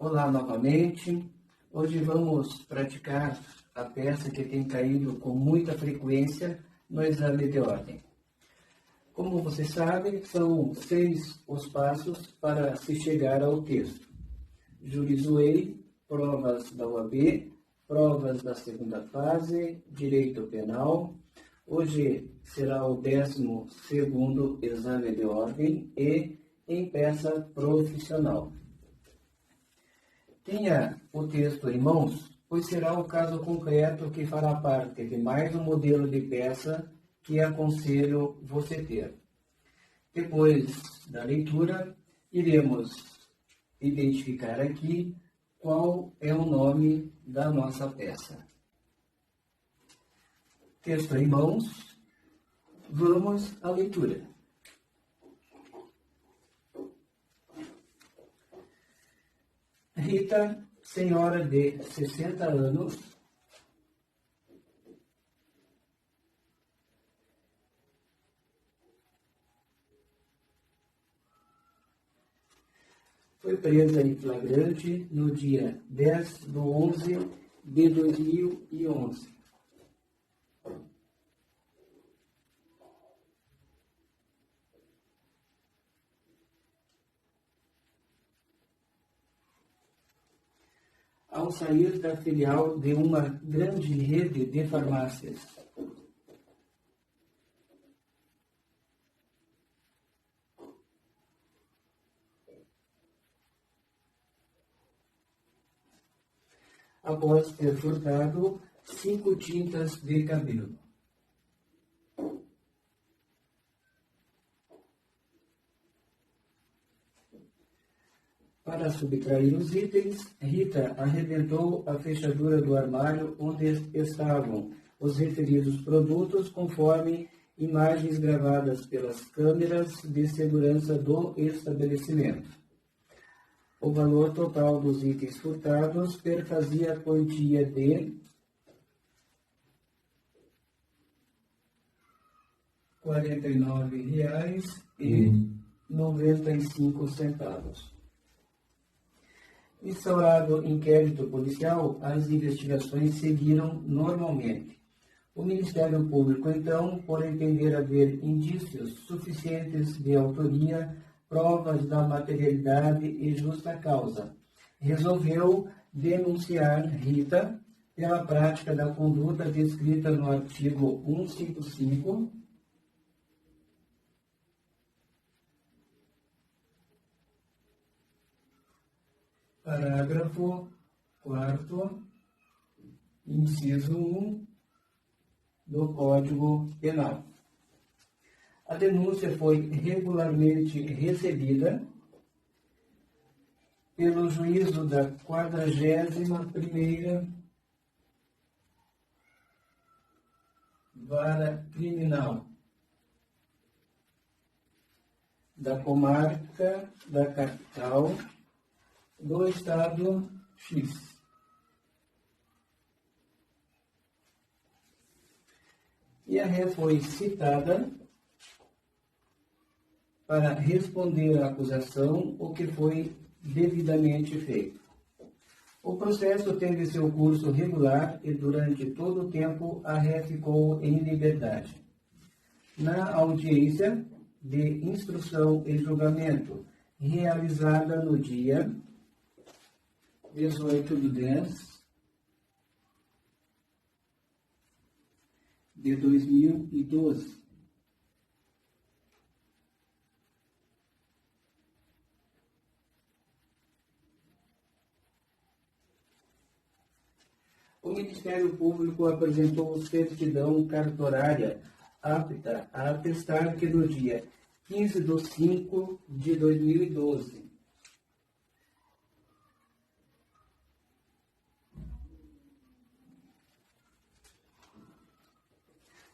Olá novamente. Hoje vamos praticar a peça que tem caído com muita frequência no exame de ordem. Como você sabe, são 6 os passos para se chegar ao texto. Juris Whey, provas da OAB, provas da segunda fase, direito penal. Hoje será o 12º exame de ordem e em peça profissional. Tenha o texto em mãos, pois será o caso concreto que fará parte de mais um modelo de peça que aconselho você ter. Depois da leitura, iremos identificar aqui qual é o nome da nossa peça. Texto em mãos, vamos à leitura. Rita, senhora de 60 anos, foi presa em flagrante no dia 10/11 de 2011. Ao sair da filial de uma grande rede de farmácias. Após ter furtado 5 tintas de cabelo. Para subtrair os itens, Rita arrebentou a fechadura do armário onde estavam os referidos produtos conforme imagens gravadas pelas câmeras de segurança do estabelecimento. O valor total dos itens furtados perfazia a quantia de R$ 49,95. Instaurado inquérito policial, as investigações seguiram normalmente. O Ministério Público, então, por entender haver indícios suficientes de autoria, provas da materialidade e justa causa, resolveu denunciar Rita pela prática da conduta descrita no artigo 155, parágrafo 4º, inciso 1 do Código Penal. A denúncia foi regularmente recebida pelo juízo da 41ª Vara Criminal da comarca da capital do Estado X. E a ré foi citada para responder à acusação, o que foi devidamente feito. O processo teve seu curso regular e durante todo o tempo a ré ficou em liberdade. Na audiência de instrução e julgamento, realizada no dia 18/10 de 2012. O Ministério Público apresentou certidão cartorária apta a atestar que no dia 15/5 de 2012,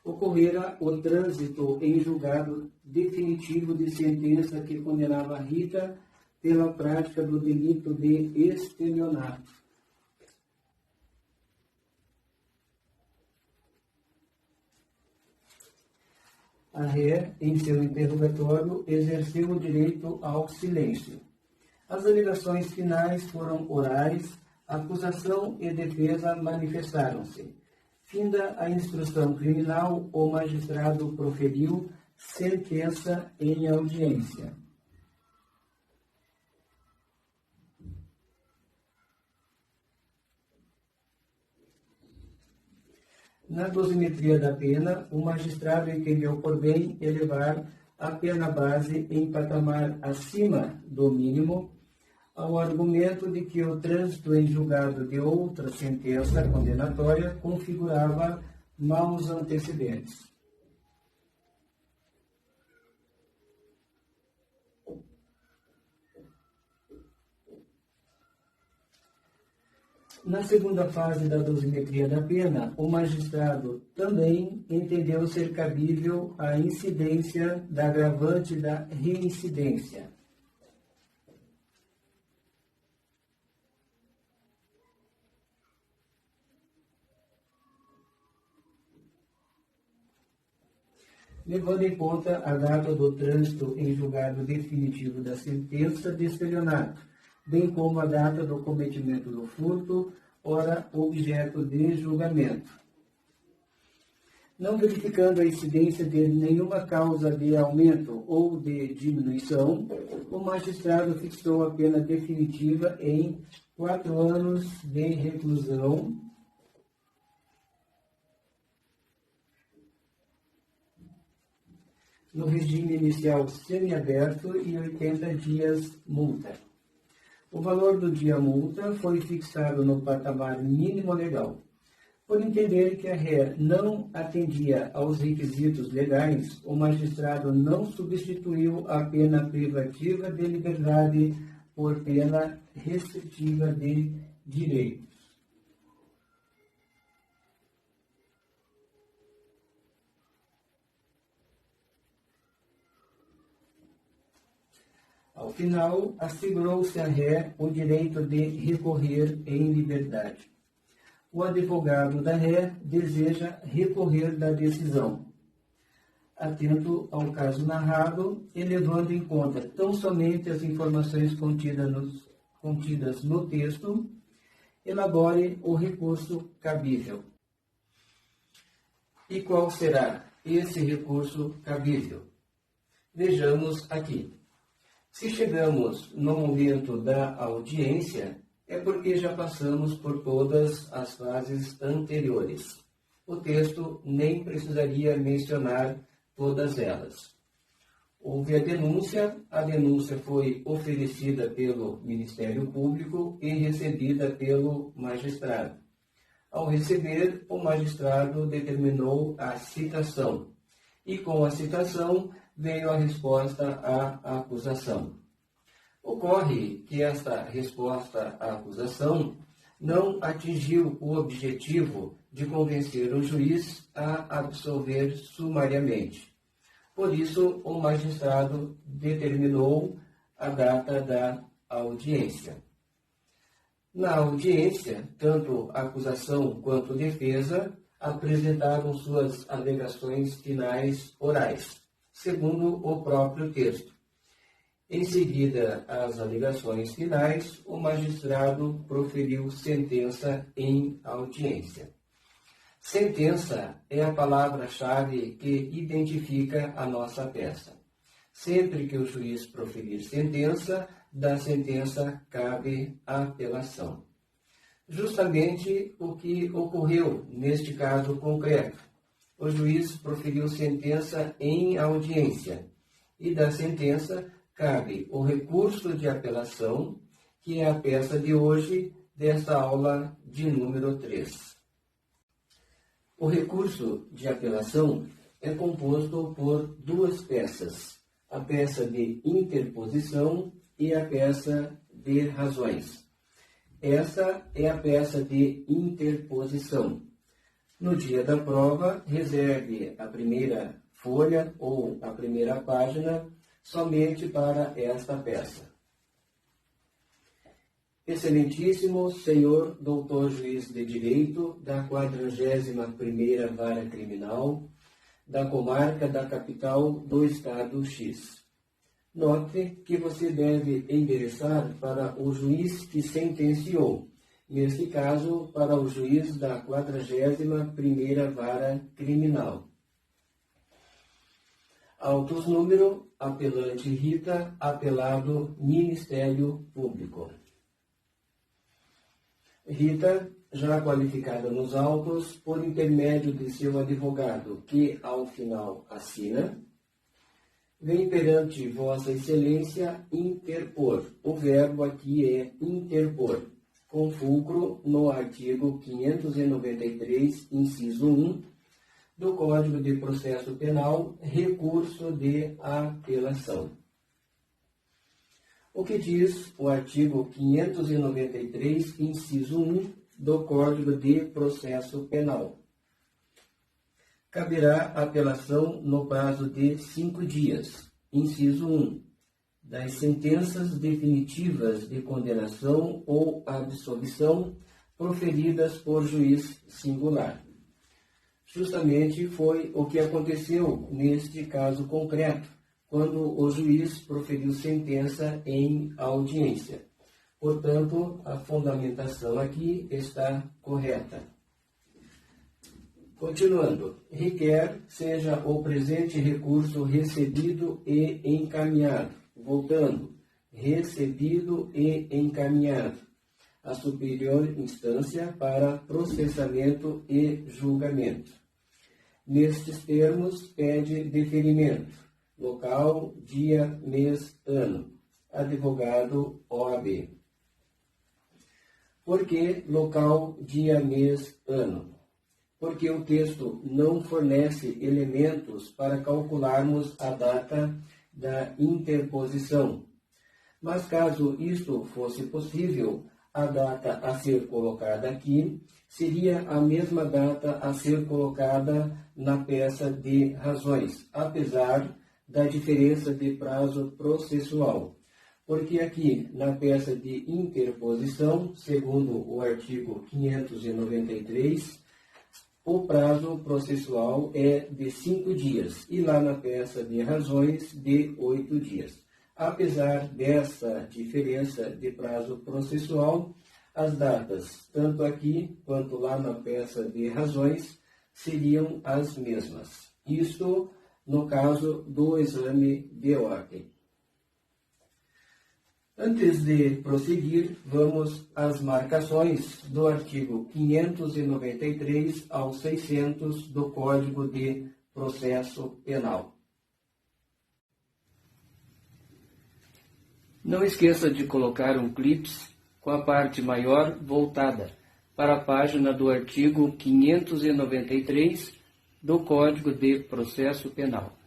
ocorrera o trânsito em julgado definitivo de sentença que condenava Rita pela prática do delito de estelionato. A ré, em seu interrogatório, exerceu o direito ao silêncio. As alegações finais foram orais, acusação e defesa manifestaram-se. Finda a instrução criminal, o magistrado proferiu sentença em audiência. Na dosimetria da pena, o magistrado entendeu por bem elevar a pena base em patamar acima do mínimo, ao argumento de que o trânsito em julgado de outra sentença condenatória configurava maus antecedentes. Na segunda fase da dosimetria da pena, o magistrado também entendeu ser cabível a incidência da agravante da reincidência. Levando em conta a data do trânsito em julgado definitivo da sentença de estelionato, bem como a data do cometimento do furto, ora objeto de julgamento. Não verificando a incidência de nenhuma causa de aumento ou de diminuição, o magistrado fixou a pena definitiva em 4 anos de reclusão, no regime inicial semiaberto e 80 dias multa. O valor do dia multa foi fixado no patamar mínimo legal. Por entender que a ré não atendia aos requisitos legais, o magistrado não substituiu a pena privativa de liberdade por pena restritiva de direitos. Ao final, assegurou-se a ré o direito de recorrer em liberdade. O advogado da ré deseja recorrer da decisão. Atento ao caso narrado e levando em conta tão somente as informações contidas no texto, elabore o recurso cabível. E qual será esse recurso cabível? Vejamos aqui. Se chegamos no momento da audiência, é porque já passamos por todas as fases anteriores. O texto nem precisaria mencionar todas elas. Houve a denúncia foi oferecida pelo Ministério Público e recebida pelo magistrado. Ao receber, o magistrado determinou a citação, e com a citação veio a resposta à acusação. Ocorre que esta resposta à acusação não atingiu o objetivo de convencer o juiz a absolver sumariamente. Por isso, o magistrado determinou a data da audiência. Na audiência, tanto a acusação quanto a defesa apresentaram suas alegações finais orais, segundo o próprio texto. Em seguida às alegações finais, o magistrado proferiu sentença em audiência. Sentença é a palavra-chave que identifica a nossa peça. Sempre que o juiz proferir sentença, da sentença cabe apelação. Justamente o que ocorreu neste caso concreto. O juiz proferiu sentença em audiência e da sentença cabe o recurso de apelação, que é a peça de hoje desta aula de número 3. O recurso de apelação é composto por 2 peças, a peça de interposição e a peça de razões. Essa é a peça de interposição. No dia da prova, reserve a primeira folha ou a primeira página somente para esta peça. Excelentíssimo senhor doutor juiz de direito da 41ª Vara Criminal da comarca da capital do estado X. Note que você deve endereçar para o juiz que sentenciou, neste caso, para o juiz da 41ª Vara Criminal. Autos número, apelante Rita, apelado Ministério Público. Rita, já qualificada nos autos, por intermédio de seu advogado, que ao final assina, vem perante Vossa Excelência interpor. O verbo aqui é interpor, com fulcro no artigo 593, inciso 1, do Código de Processo Penal, recurso de apelação. O que diz o artigo 593, inciso 1, do Código de Processo Penal? Caberá apelação no prazo de 5 dias, inciso 1, das sentenças definitivas de condenação ou absolvição proferidas por juiz singular. Justamente foi o que aconteceu neste caso concreto, quando o juiz proferiu sentença em audiência. Portanto, a fundamentação aqui está correta. Continuando, requer seja o presente recurso recebido e encaminhado. Voltando, recebido e encaminhado à superior instância para processamento e julgamento. Nestes termos, pede deferimento, local, dia, mês, ano. Advogado OAB. Por que local, dia, mês, ano? Porque o texto não fornece elementos para calcularmos a data da interposição. Mas caso isto fosse possível, a data a ser colocada aqui seria a mesma data a ser colocada na peça de razões, apesar da diferença de prazo processual. Porque aqui, na peça de interposição, segundo o artigo 593, o prazo processual é de 5 dias e lá na peça de razões de 8 dias. Apesar dessa diferença de prazo processual, as datas, tanto aqui quanto lá na peça de razões, seriam as mesmas. Isto no caso do exame de ordem. Antes de prosseguir, vamos às marcações do artigo 593 ao 600 do Código de Processo Penal. Não esqueça de colocar um clips com a parte maior voltada para a página do artigo 593 do Código de Processo Penal.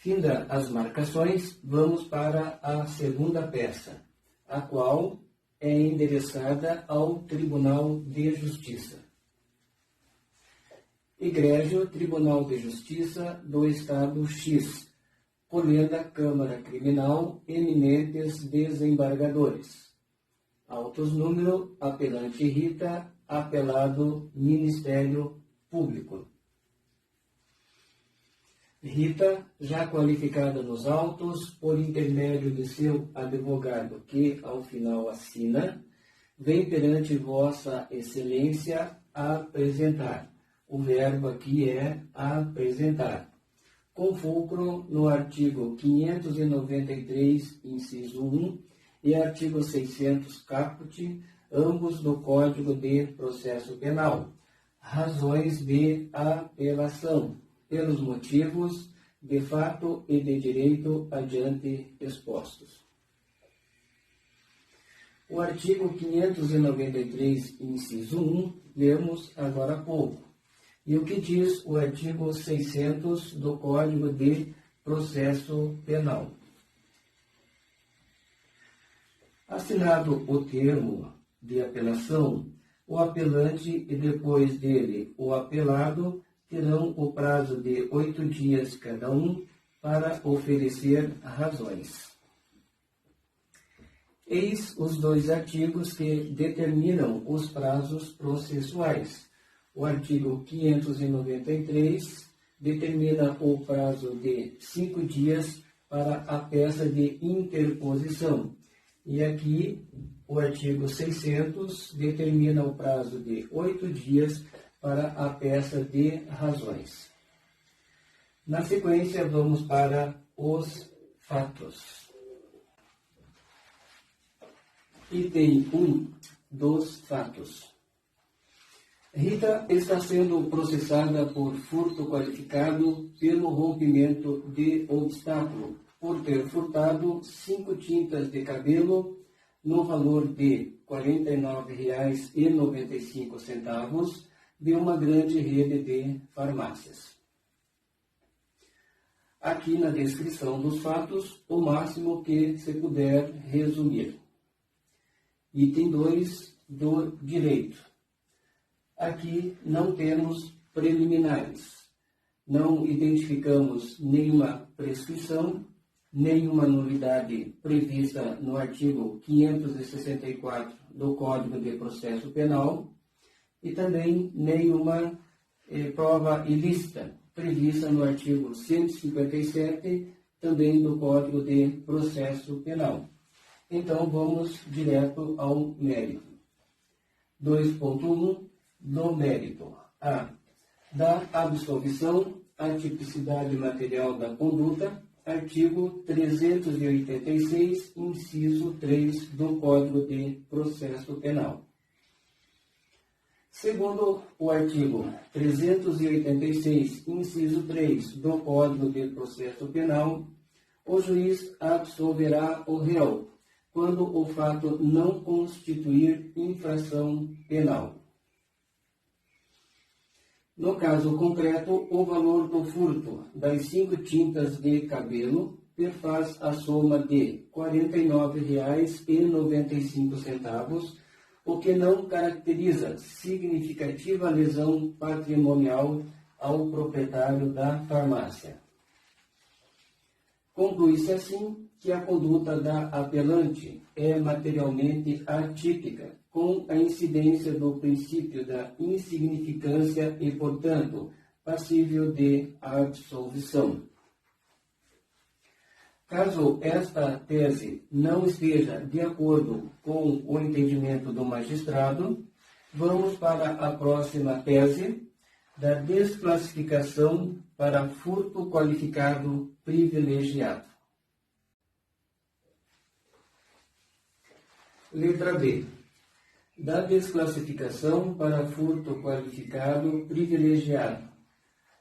Finda as marcações, vamos para a segunda peça, a qual é endereçada ao Tribunal de Justiça. Egrégio Tribunal de Justiça do Estado X, colhenda Câmara Criminal, eminentes desembargadores. Autos número, apelante Rita, apelado Ministério Público. Rita, já qualificada nos autos, por intermédio de seu advogado, que ao final assina, vem perante Vossa Excelência apresentar. O verbo aqui é apresentar. Com fulcro no artigo 593, inciso 1, e artigo 600 caput, ambos do Código de Processo Penal. Razões de apelação, pelos motivos de fato e de direito adiante expostos. O artigo 593, inciso 1, lemos agora há pouco. E o que diz o artigo 600 do Código de Processo Penal? Assinado o termo de apelação, o apelante e depois dele o apelado terão o prazo de 8 dias cada um para oferecer razões. Eis os dois artigos que determinam os prazos processuais. O artigo 593 determina o prazo de 5 dias para a peça de interposição. E aqui, o artigo 600 determina o prazo de 8 dias para a peça de razões. Na sequência, vamos para os fatos. Item 1 dos fatos. Rita está sendo processada por furto qualificado pelo rompimento de obstáculo, por ter furtado 5 tintas de cabelo no valor de R$ 49,95 de uma grande rede de farmácias. Aqui na descrição dos fatos, o máximo que se puder resumir. Item 2 do direito. Aqui não temos preliminares. Não identificamos nenhuma prescrição, nenhuma nulidade prevista no artigo 564 do Código de Processo Penal e também nenhuma prova ilícita prevista no artigo 157 também do Código de Processo Penal. Então, vamos direto ao mérito. 2.1 do mérito. A. Da absolvição, a tipicidade material da conduta, artigo 386, inciso 3 do Código de Processo Penal. Segundo o artigo 386, inciso 3 do Código de Processo Penal, o juiz absolverá o réu quando o fato não constituir infração penal. No caso concreto, o valor do furto das 5 tintas de cabelo perfaz a soma de R$ 49,95, o que não caracteriza significativa lesão patrimonial ao proprietário da farmácia. Conclui-se assim que a conduta da apelante é materialmente atípica, com a incidência do princípio da insignificância e, portanto, passível de absolvição. Caso esta tese não esteja de acordo com o entendimento do magistrado, vamos para a próxima tese da desclassificação para furto qualificado privilegiado. Letra B. Da desclassificação para furto qualificado privilegiado.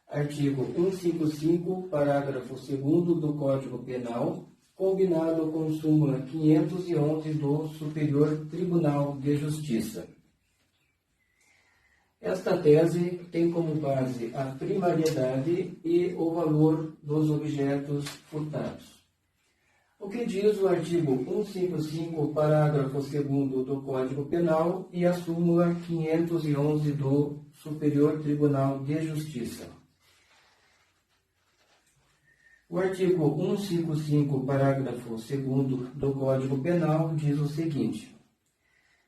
Artigo 155, parágrafo 2º do Código Penal, combinado com súmula 511 do Superior Tribunal de Justiça. Esta tese tem como base a primariedade e o valor dos objetos furtados. O que diz o artigo 155, parágrafo 2º do Código Penal e a súmula 511 do Superior Tribunal de Justiça. O artigo 155, parágrafo 2º do Código Penal diz o seguinte: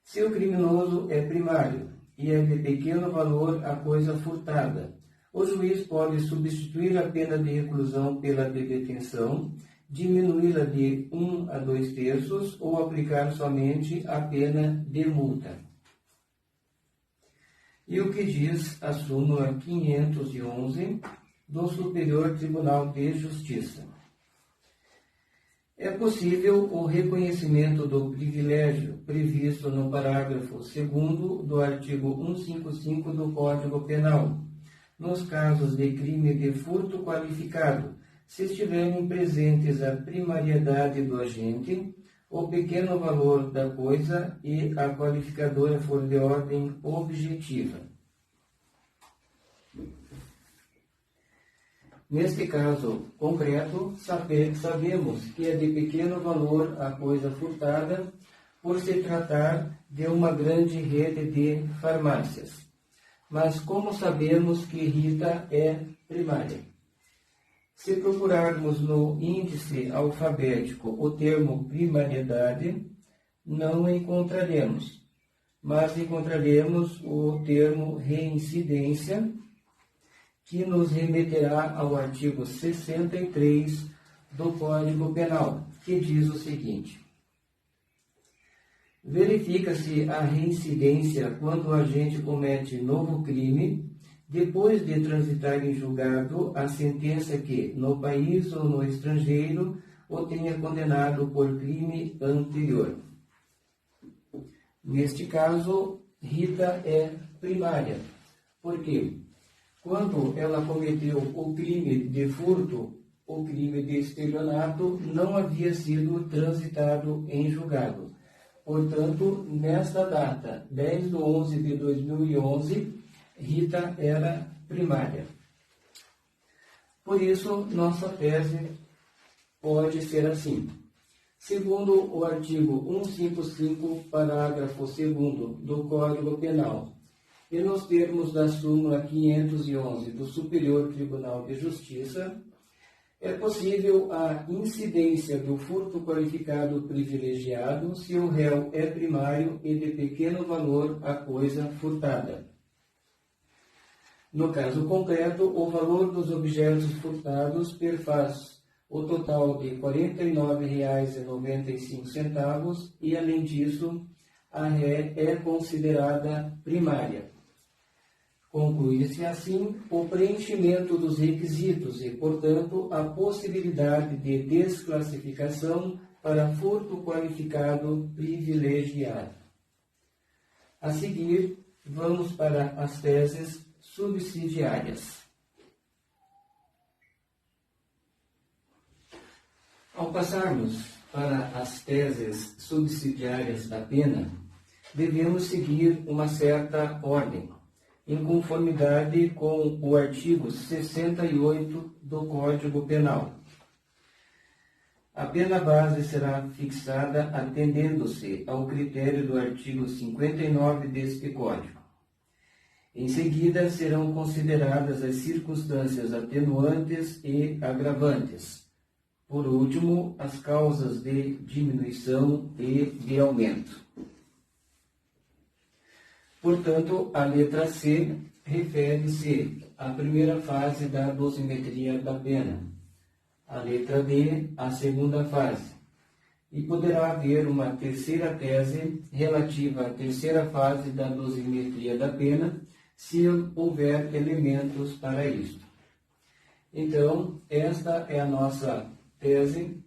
se o criminoso é primário e é de pequeno valor a coisa furtada, o juiz pode substituir a pena de reclusão pela de detenção, diminuí-la de 1 a 2 terços ou aplicar somente a pena de multa. E o que diz a súmula 511 do Superior Tribunal de Justiça? É possível o reconhecimento do privilégio previsto no parágrafo 2º do artigo 155 do Código Penal, nos casos de crime de furto qualificado, se estiverem presentes a primariedade do agente, o pequeno valor da coisa e a qualificadora for de ordem objetiva. Neste caso concreto, sabemos que é de pequeno valor a coisa furtada, por se tratar de uma grande rede de farmácias. Mas como sabemos que Rita é primária? Se procurarmos no índice alfabético o termo primariedade, não encontraremos, mas encontraremos o termo reincidência, que nos remeterá ao artigo 63 do Código Penal, que diz o seguinte: verifica-se a reincidência quando o agente comete novo crime, depois de transitar em julgado a sentença que, no país ou no estrangeiro, o tenha condenado por crime anterior. Neste caso, Rita é primária. Por quê? Quando ela cometeu o crime de furto, o crime de estelionato não havia sido transitado em julgado. Portanto, nesta data, 10/11/2011, Rita era primária. Por isso, nossa tese pode ser assim. Segundo o artigo 155, parágrafo 2º do Código Penal, e nos termos da súmula 511 do Superior Tribunal de Justiça, é possível a incidência do furto qualificado privilegiado se o réu é primário e de pequeno valor a coisa furtada. No caso concreto, o valor dos objetos furtados perfaz o total de R$ 49,95 e, além disso, a ré é considerada primária. Conclui-se assim o preenchimento dos requisitos e, portanto, a possibilidade de desclassificação para furto qualificado privilegiado. A seguir, vamos para as teses subsidiárias. Ao passarmos para as teses subsidiárias da pena, devemos seguir uma certa ordem, em conformidade com o artigo 68 do Código Penal. A pena base será fixada atendendo-se ao critério do artigo 59 deste Código. Em seguida, serão consideradas as circunstâncias atenuantes e agravantes. Por último, as causas de diminuição e de aumento. Portanto, a letra C refere-se à primeira fase da dosimetria da pena, a letra D à segunda fase, e poderá haver uma terceira tese relativa à terceira fase da dosimetria da pena, se houver elementos para isto. Então, esta é a nossa tese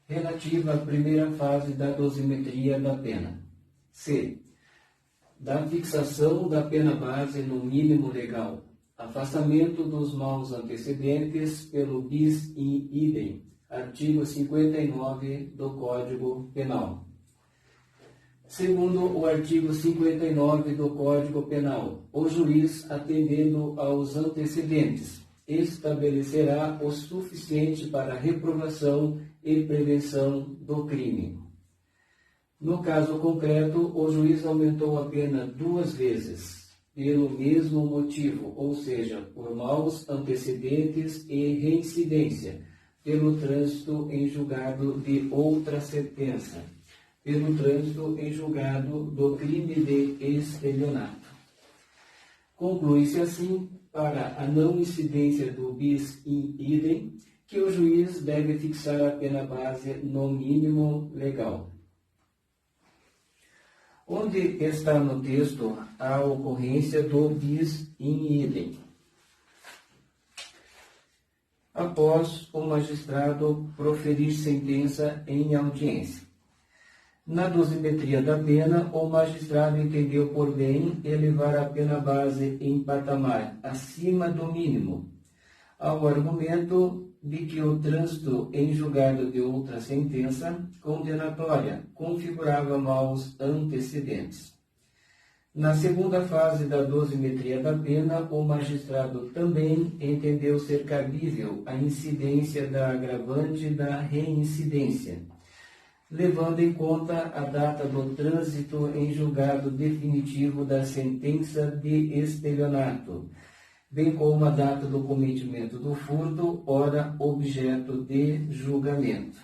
relativa à primeira fase da dosimetria da pena. C. Da fixação da pena base no mínimo legal, afastamento dos maus antecedentes pelo bis in idem, artigo 59 do Código Penal. Segundo o artigo 59 do Código Penal, o juiz, atendendo aos antecedentes, estabelecerá o suficiente para reprovação e prevenção do crime. No caso concreto, o juiz aumentou a pena 2 vezes, pelo mesmo motivo, ou seja, por maus antecedentes e reincidência, pelo trânsito em julgado de outra sentença, pelo trânsito em julgado do crime de estelionato. Conclui-se assim, para a não incidência do bis in idem, que o juiz deve fixar a pena base no mínimo legal. Onde está no texto a ocorrência do bis in idem? Após o magistrado proferir sentença em audiência. Na dosimetria da pena, o magistrado entendeu por bem elevar a pena base em patamar acima do mínimo, ao argumento de que o trânsito em julgado de outra sentença condenatória configurava maus antecedentes. Na segunda fase da dosimetria da pena, o magistrado também entendeu ser cabível a incidência da agravante da reincidência, levando em conta a data do trânsito em julgado definitivo da sentença de estelionato, bem como a data do cometimento do furto, ora objeto de julgamento.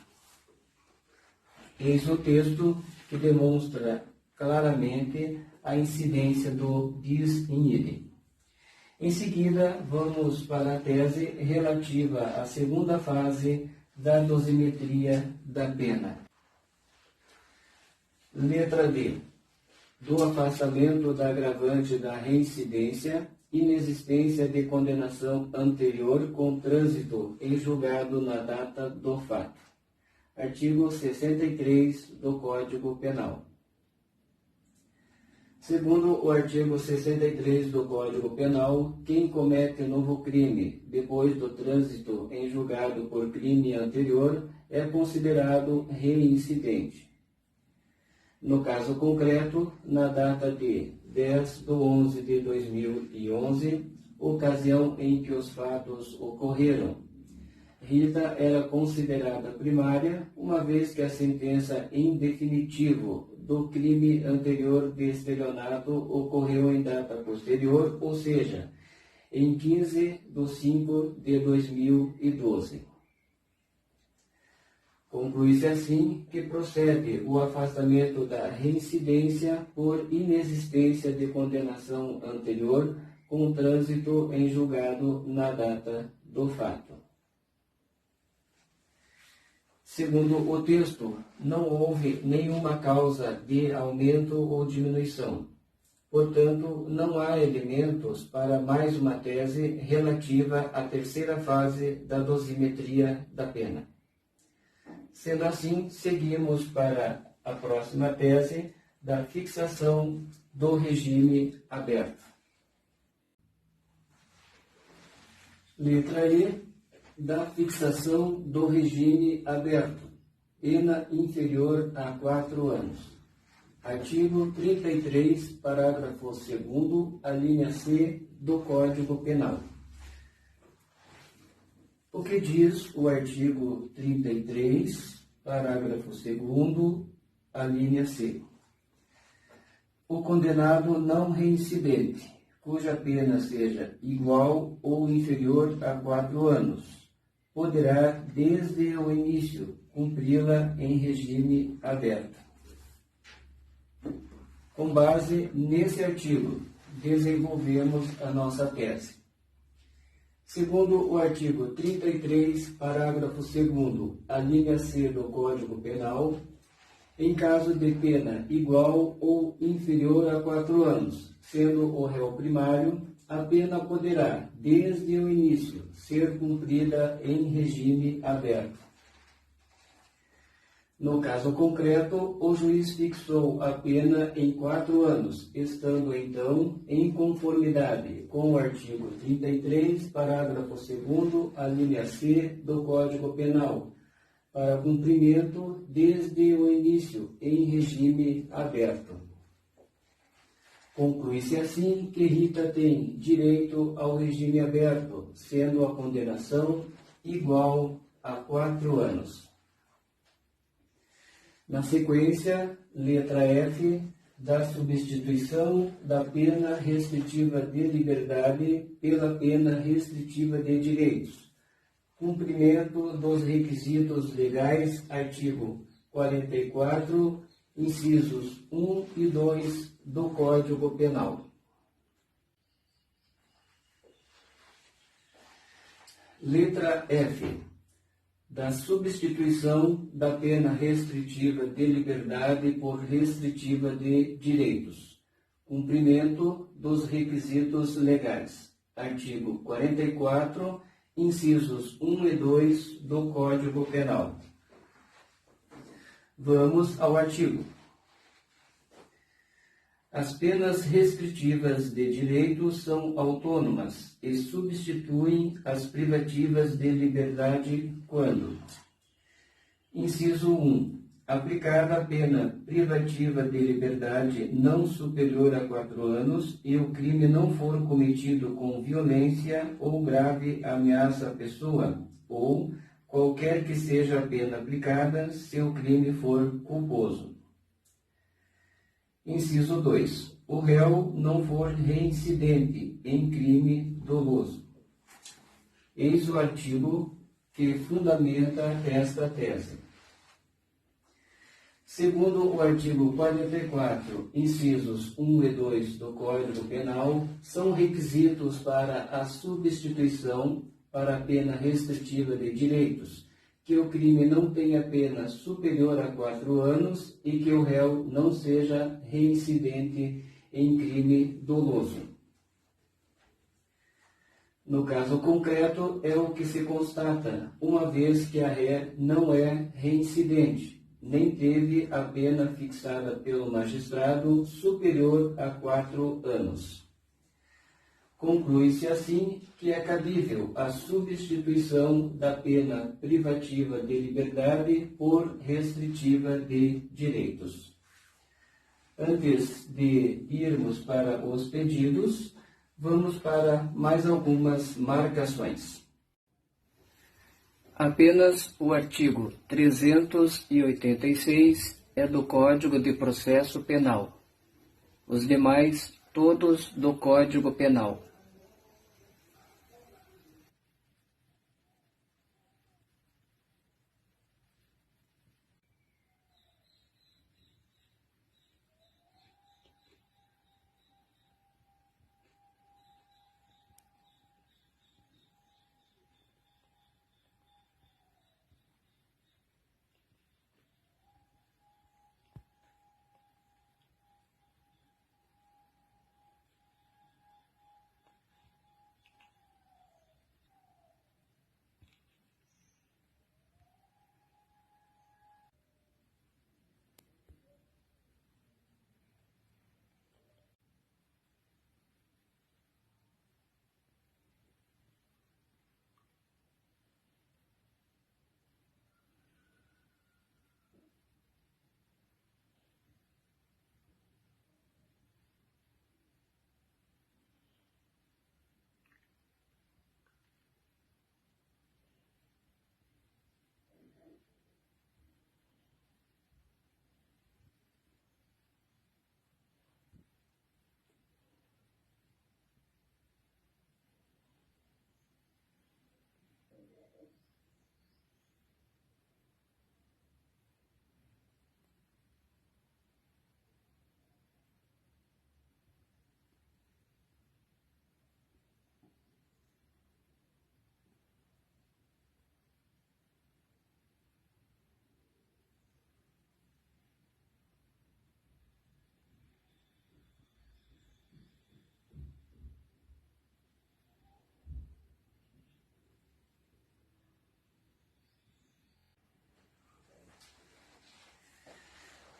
Eis o texto que demonstra claramente a incidência do bis in idem. Em seguida, vamos para a tese relativa à segunda fase da dosimetria da pena. Letra D. Do afastamento da agravante da reincidência, inexistência de condenação anterior com trânsito em julgado na data do fato. Artigo 63 do Código Penal. Segundo o artigo 63 do Código Penal, quem comete novo crime depois do trânsito em julgado por crime anterior é considerado reincidente. No caso concreto, na data de 10/11/2011, ocasião em que os fatos ocorreram, Rita era considerada primária, uma vez que a sentença em definitivo do crime anterior de estelionato ocorreu em data posterior, ou seja, em 15/5/2012. Conclui-se assim que procede o afastamento da reincidência por inexistência de condenação anterior com trânsito em julgado na data do fato. Segundo o texto, não houve nenhuma causa de aumento ou diminuição. Portanto, não há elementos para mais uma tese relativa à terceira fase da dosimetria da pena. Sendo assim, seguimos para a próxima tese da fixação do regime aberto. Letra E. Da fixação do regime aberto, pena inferior a 4 anos. Artigo 33, parágrafo 2º, a linha C do Código Penal. O que diz o artigo 33, parágrafo 2º, a linha C? O condenado não reincidente, cuja pena seja igual ou inferior a 4 anos, poderá, desde o início, cumpri-la em regime aberto. Com base nesse artigo, desenvolvemos a nossa tese. Segundo o artigo 33, parágrafo 2º, a linha C do Código Penal, em caso de pena igual ou inferior a 4 anos, sendo o réu primário, a pena poderá, desde o início, ser cumprida em regime aberto. No caso concreto, o juiz fixou a pena em 4 anos, estando então em conformidade com o artigo 33, parágrafo 2º, a linha C do Código Penal, para cumprimento desde o início em regime aberto. Conclui-se assim que Rita tem direito ao regime aberto, sendo a condenação igual a 4 anos. Na sequência, letra F, da substituição da pena restritiva de liberdade pela pena restritiva de direitos. Cumprimento dos requisitos legais, artigo 44, incisos 1 e 2 do Código Penal. Letra F. Da substituição da pena restritiva de liberdade por restritiva de direitos. Cumprimento dos requisitos legais. Artigo 44, incisos 1 e 2 do Código Penal. Vamos ao artigo. As penas restritivas de direito são autônomas e substituem as privativas de liberdade quando: inciso 1. Aplicada a pena privativa de liberdade não superior a 4 anos e o crime não for cometido com violência ou grave ameaça à pessoa, ou qualquer que seja a pena aplicada se o crime for culposo. Inciso 2. O réu não for reincidente em crime doloso. Eis o artigo que fundamenta esta tese. Segundo o artigo 44, incisos 1 e 2 do Código Penal, são requisitos para a substituição para a pena restritiva de direitos, que o crime não tenha pena superior a 4 anos e que o réu não seja reincidente em crime doloso. No caso concreto, é o que se constata, uma vez que a ré não é reincidente, nem teve a pena fixada pelo magistrado superior a 4 anos. Conclui-se assim que é cabível a substituição da pena privativa de liberdade por restritiva de direitos. Antes de irmos para os pedidos, vamos para mais algumas marcações. Apenas o artigo 386 é do Código de Processo Penal. Os demais, todos do Código Penal.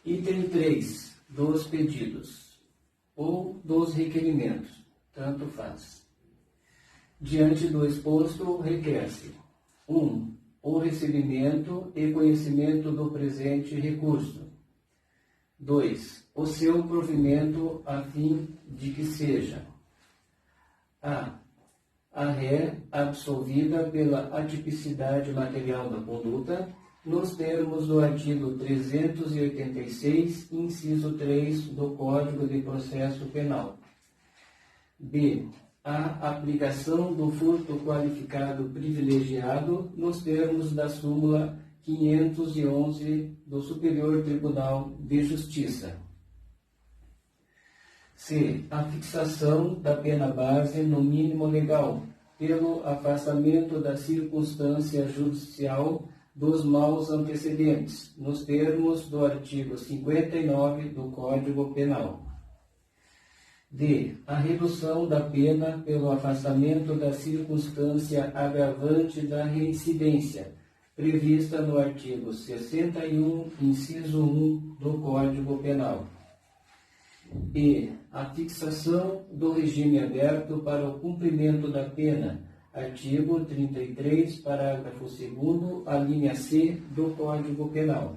Item 3 dos pedidos, ou dos requerimentos, tanto faz. Diante do exposto, requer-se: 1. O recebimento e conhecimento do presente recurso. 2. O seu provimento a fim de que seja: a ré absolvida pela atipicidade material da conduta, nos termos do artigo 386, inciso 3 do Código de Processo Penal. B. A aplicação do furto qualificado privilegiado nos termos da súmula 511 do Superior Tribunal de Justiça. C. A fixação da pena base no mínimo legal, pelo afastamento da circunstância judicial dos maus antecedentes, nos termos do artigo 59 do Código Penal. D. A redução da pena pelo afastamento da circunstância agravante da reincidência, prevista no artigo 61, inciso 1 do Código Penal. E a fixação do regime aberto para o cumprimento da pena, artigo 33, parágrafo 2º, a linha C do Código Penal.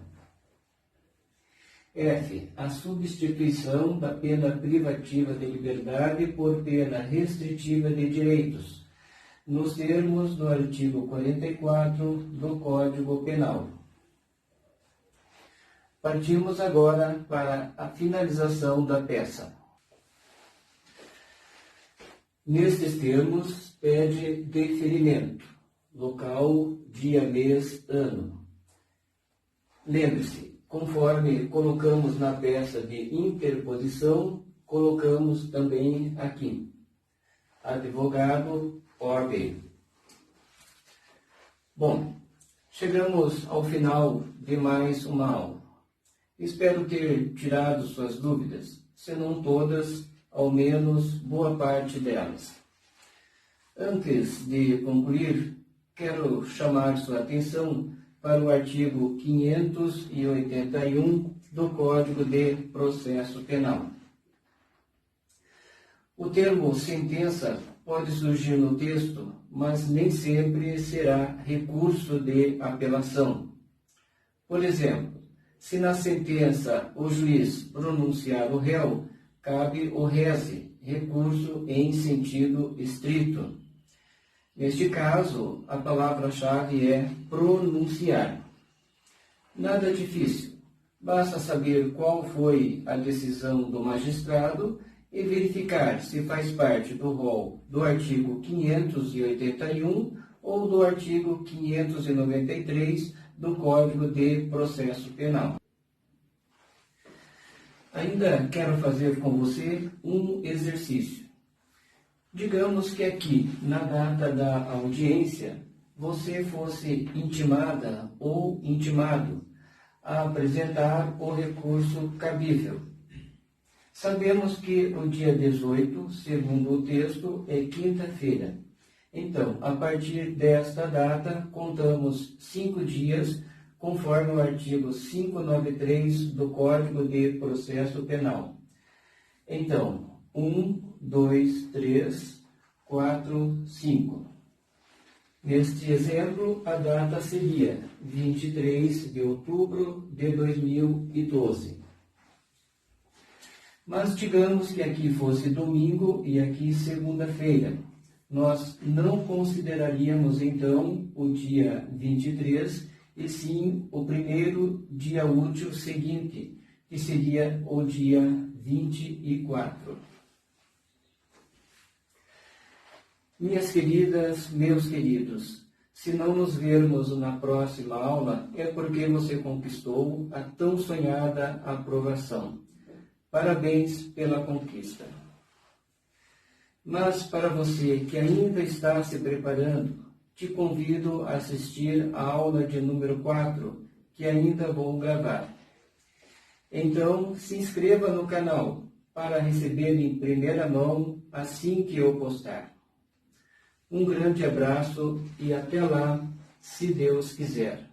F. A substituição da pena privativa de liberdade por pena restritiva de direitos, nos termos do artigo 44 do Código Penal. Partimos agora para a finalização da peça. Nestes termos, pede deferimento, local, dia, mês, ano. Lembre-se, conforme colocamos na peça de interposição, colocamos também aqui. Advogado, OAB. Bom, chegamos ao final de mais uma aula. Espero ter tirado suas dúvidas, se não todas, ao menos boa parte delas. Antes de concluir, quero chamar sua atenção para o artigo 581 do Código de Processo Penal. O termo sentença pode surgir no texto, mas nem sempre será recurso de apelação. Por exemplo, se na sentença o juiz pronunciar o réu, cabe o rese, recurso em sentido estrito. Neste caso, a palavra-chave é pronunciar. Nada difícil, basta saber qual foi a decisão do magistrado e verificar se faz parte do rol do artigo 581 ou do artigo 593 do Código de Processo Penal. Ainda quero fazer com você um exercício. Digamos que aqui, na data da audiência, você fosse intimada ou intimado a apresentar o recurso cabível. Sabemos que o dia 18, segundo o texto, é quinta-feira. Então, a partir desta data, contamos 5 dias, conforme o artigo 593 do Código de Processo Penal. Então, 1, 2, 3, 4, 5. Neste exemplo, a data seria 23 de outubro de 2012. Mas digamos que aqui fosse domingo e aqui segunda-feira. Nós não consideraríamos, então, o dia 23, e sim o primeiro dia útil seguinte, que seria o dia 24. Minhas queridas, meus queridos, se não nos vermos na próxima aula, é porque você conquistou a tão sonhada aprovação. Parabéns pela conquista. Mas para você que ainda está se preparando, te convido a assistir a aula de número 4, que ainda vou gravar. Então, se inscreva no canal para receber em primeira mão assim que eu postar. Um grande abraço e até lá, se Deus quiser.